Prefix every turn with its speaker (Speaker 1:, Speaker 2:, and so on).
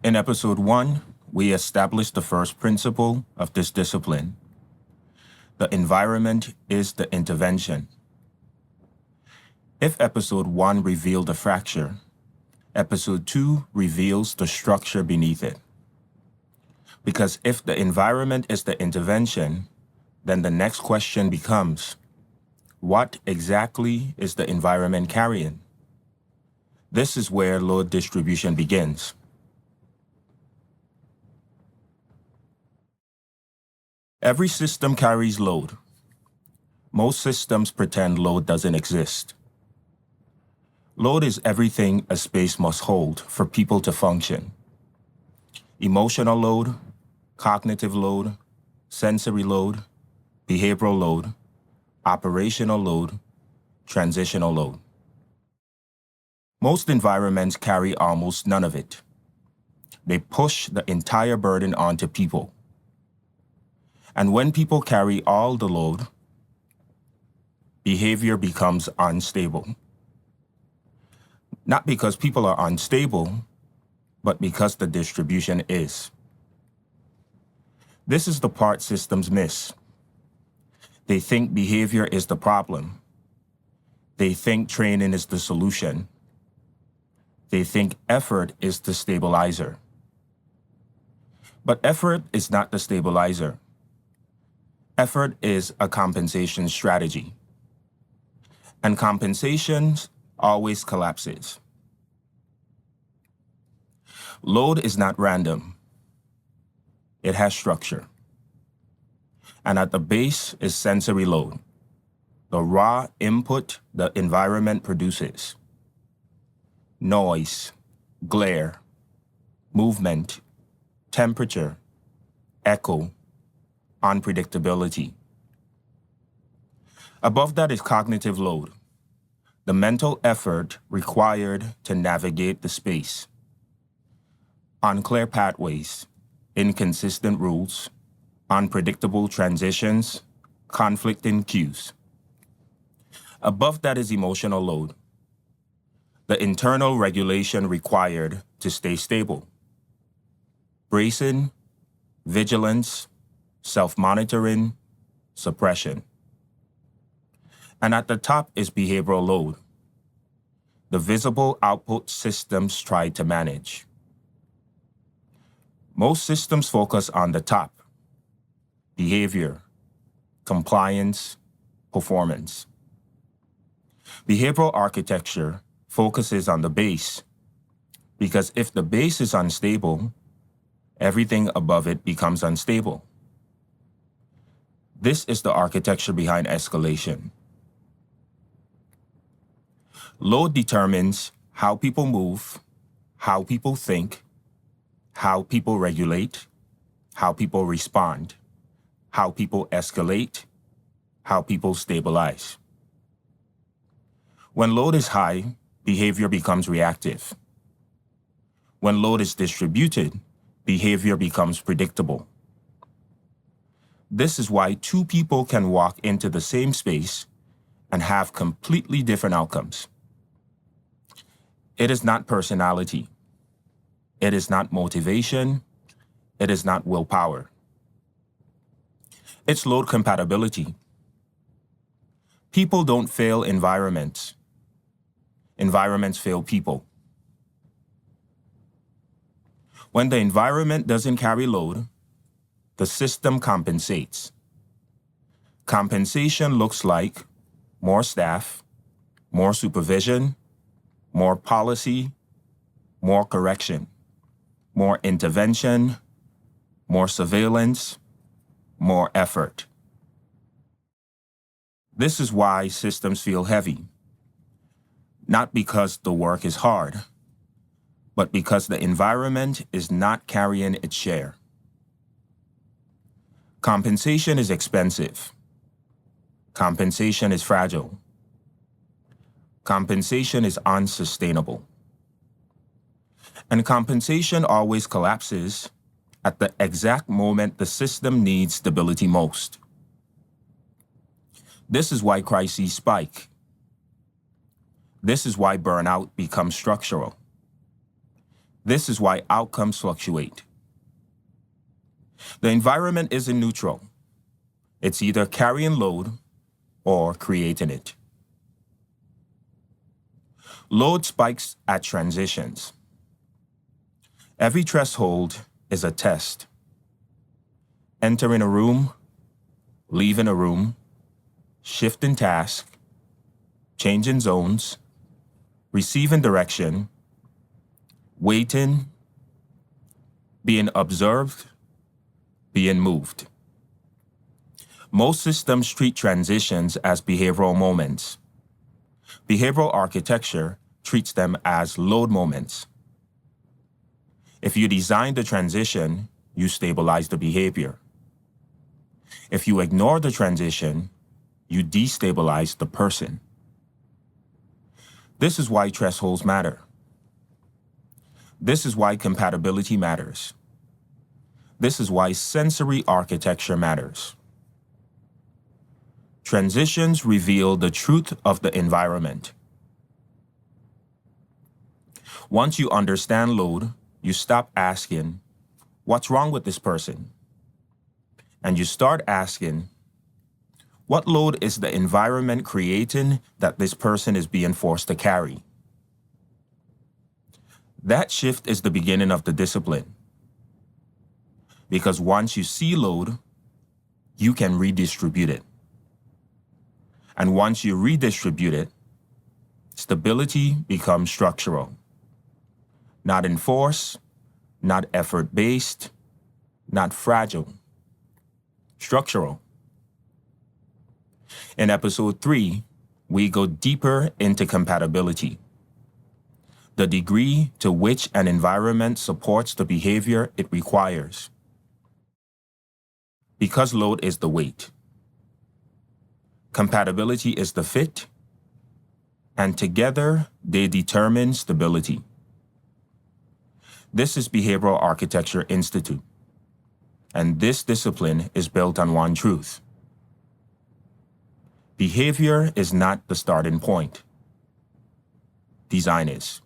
Speaker 1: In episode 1, we established the first principle of this discipline. The environment is the intervention. If episode 1 revealed a fracture, episode 2 reveals the structure beneath it. Because if the environment is the intervention, then the next question becomes, what exactly is the environment carrying? This is where load distribution begins. Every system carries load. Most systems pretend load doesn't exist. Load is everything a space must hold for people to function. Emotional load, cognitive load, sensory load, behavioral load, operational load, transitional load. Most environments carry almost none of it. They push the entire burden onto people. And when people carry all the load, behavior becomes unstable. Not because people are unstable, but because the distribution is. This is the part systems miss. They think behavior is the problem. They think training is the solution. They think effort is the stabilizer. But effort is not the stabilizer. Effort is a compensation strategy. And compensation always collapses. Load is not random. It has structure. And at the base is sensory load, the raw input the environment produces. Noise, glare, movement, temperature, echo, unpredictability. Above that is cognitive load, the mental effort required to navigate the space. Unclear pathways, inconsistent rules, unpredictable transitions, conflicting cues. Above that is emotional load, the internal regulation required to stay stable. Bracing, vigilance, self-monitoring, suppression. And at the top is behavioral load, the visible output systems try to manage. Most systems focus on the top, behavior, compliance, performance. Behavioral architecture focuses on the base, because if the base is unstable, everything above it becomes unstable. This is the architecture behind escalation. Load determines how people move, how people think, how people regulate, how people respond, how people escalate, how people stabilize. When load is high, behavior becomes reactive. When load is distributed, behavior becomes predictable. This is why two people can walk into the same space and have completely different outcomes. It is not personality. It is not motivation. It is not willpower. It's load compatibility. People don't fail environments. Environments fail people. When the environment doesn't carry load, the system compensates. Compensation looks like more staff, more supervision, more policy, more correction, more intervention, more surveillance, more effort. This is why systems feel heavy. Not because the work is hard, but because the environment is not carrying its share. Compensation is expensive. Compensation is fragile. Compensation is unsustainable. And compensation always collapses at the exact moment the system needs stability most. This is why crises spike. This is why burnout becomes structural. This is why outcomes fluctuate. The environment isn't neutral. It's either carrying load or creating it. Load spikes at transitions. Every threshold is a test. Entering a room, leaving a room, shifting task, changing zones, receiving direction, waiting, being observed, being moved. Most systems treat transitions as behavioral moments. Behavioral architecture treats them as load moments. If you design the transition, you stabilize the behavior. If you ignore the transition, you destabilize the person. This is why thresholds matter. This is why compatibility matters. This is why sensory architecture matters. Transitions reveal the truth of the environment. Once you understand load, you stop asking, "What's wrong with this person?" And you start asking, "What load is the environment creating that this person is being forced to carry?" That shift is the beginning of the discipline. Because once you see load, you can redistribute it. And once you redistribute it, stability becomes structural. Not enforced, not effort-based, not fragile. Structural. In episode 3, we go deeper into compatibility, the degree to which an environment supports the behavior it requires. Because load is the weight, compatibility is the fit, and together they determine stability. This is Behavioral Architecture Institute, and this discipline is built on one truth. Behavior is not the starting point. Design is.